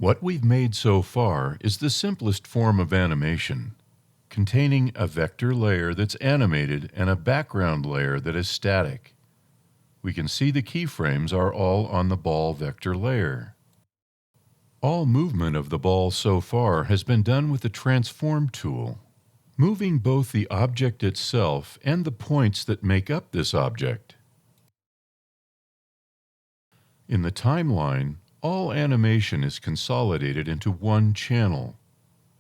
What we've made so far is the simplest form of animation, containing a vector layer that's animated and a background layer that is static. We can see the keyframes are all on the ball vector layer. All movement of the ball so far has been done with the Transform tool, moving both the object itself and the points that make up this object. In the timeline, all animation is consolidated into one channel.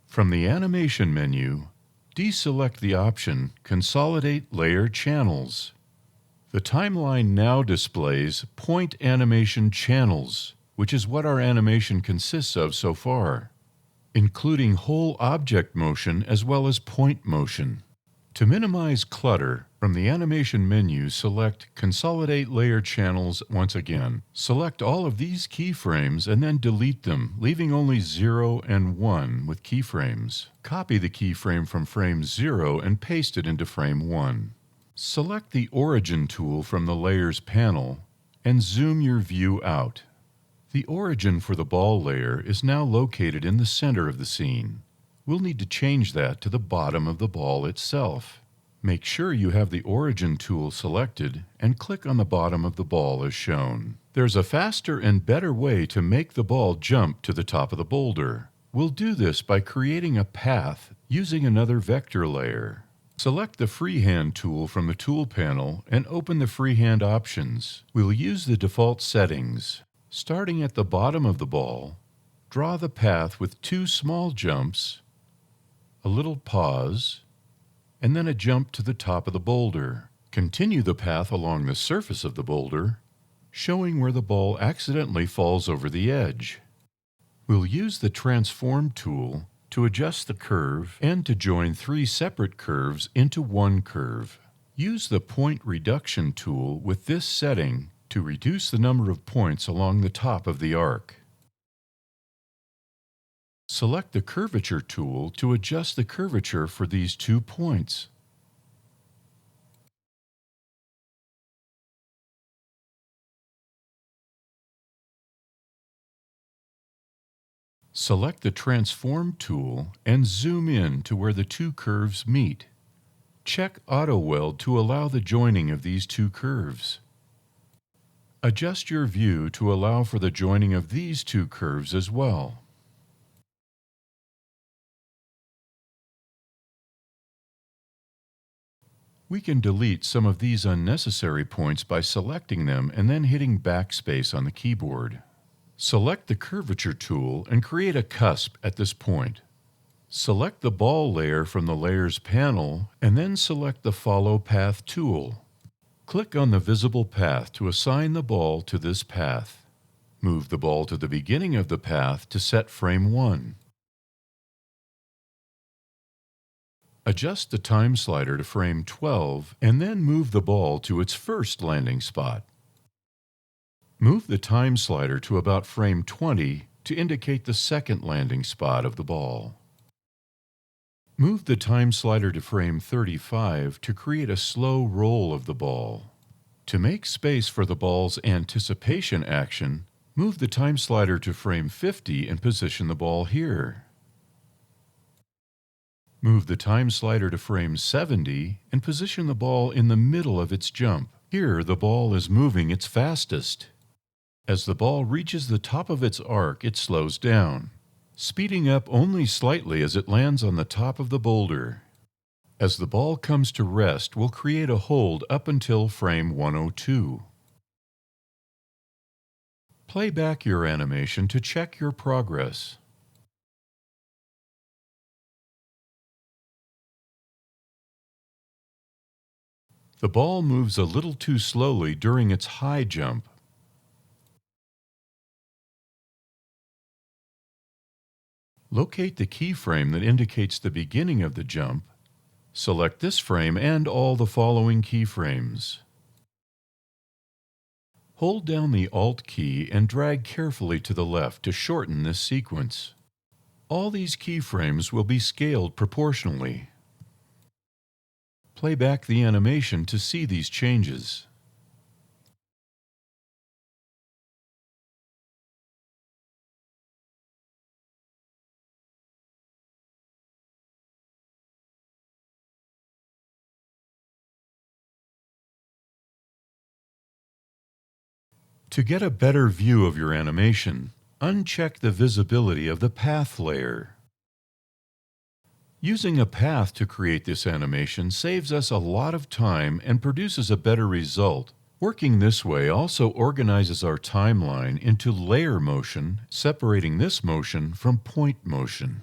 From the Animation menu, deselect the option Consolidate Layer Channels. The timeline now displays Point Animation Channels, which is what our animation consists of so far, including whole object motion as well as point motion. To minimize clutter, from the Animation menu, select Consolidate Layer Channels once again. Select all of these keyframes and then delete them, leaving only 0 and 1 with keyframes. Copy the keyframe from frame 0 and paste it into frame 1. Select the Origin tool from the Layers panel and zoom your view out. The origin for the ball layer is now located in the center of the scene. We'll need to change that to the bottom of the ball itself. Make sure you have the Origin tool selected and click on the bottom of the ball as shown. There's a faster and better way to make the ball jump to the top of the boulder. We'll do this by creating a path using another vector layer. Select the Freehand tool from the Tool panel and open the Freehand options. We'll use the default settings. Starting at the bottom of the ball, draw the path with 2 small jumps, a little pause, and then a jump to the top of the boulder. Continue the path along the surface of the boulder, showing where the ball accidentally falls over the edge. We'll use the Transform tool to adjust the curve and to join 3 separate curves into one curve. Use the Point Reduction tool with this setting to reduce the number of points along the top of the arc. Select the Curvature tool to adjust the curvature for these 2 points. Select the Transform tool and zoom in to where the 2 curves meet. Check Auto Weld to allow the joining of these 2 curves. Adjust your view to allow for the joining of these 2 curves as well. We can delete some of these unnecessary points by selecting them and then hitting Backspace on the keyboard. Select the Curvature tool and create a cusp at this point. Select the ball layer from the Layers panel and then select the Follow Path tool. Click on the visible path to assign the ball to this path. Move the ball to the beginning of the path to set frame 1. Adjust the time slider to frame 12 and then move the ball to its first landing spot. Move the time slider to about frame 20 to indicate the second landing spot of the ball. Move the time slider to frame 35 to create a slow roll of the ball. To make space for the ball's anticipation action, move the time slider to frame 50 and position the ball here. Move the time slider to frame 70 and position the ball in the middle of its jump. Here, the ball is moving its fastest. As the ball reaches the top of its arc, it slows down, speeding up only slightly as it lands on the top of the boulder. As the ball comes to rest, we'll create a hold up until frame 102. Play back your animation to check your progress. The ball moves a little too slowly during its high jump. Locate the keyframe that indicates the beginning of the jump. Select this frame and all the following keyframes. Hold down the Alt key and drag carefully to the left to shorten this sequence. All these keyframes will be scaled proportionally. Play back the animation to see these changes. To get a better view of your animation, uncheck the visibility of the path layer. Using a path to create this animation saves us a lot of time and produces a better result. Working this way also organizes our timeline into layer motion, separating this motion from point motion.